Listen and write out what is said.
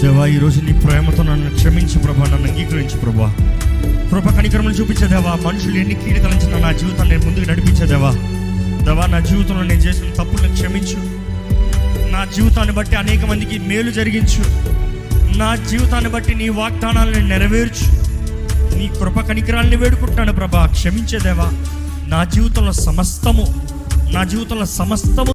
దేవా, ఈరోజు నీ ప్రేమతో నన్ను క్షమించు ప్రభా, నన్ను అంగీకరించు ప్రభా. కృప కనికరములు చూపించేదేవా. మనుషులు ఎన్ని కీడు తలంచిన నా జీవితాన్ని నేను ముందుకు నడిపించేదేవా. దేవా, నా జీవితంలో నేను చేసిన తప్పులను క్షమించు. నా జీవితాన్ని బట్టి అనేక మందికి మేలు జరిగించు. నా జీవితాన్ని బట్టి నీ వాగ్దానాలను నెరవేర్చు. నీ కృప కనికరాలని వేడుకుంటాను ప్రభా. క్షమించేదేవా. నా జీవితంలో సమస్తము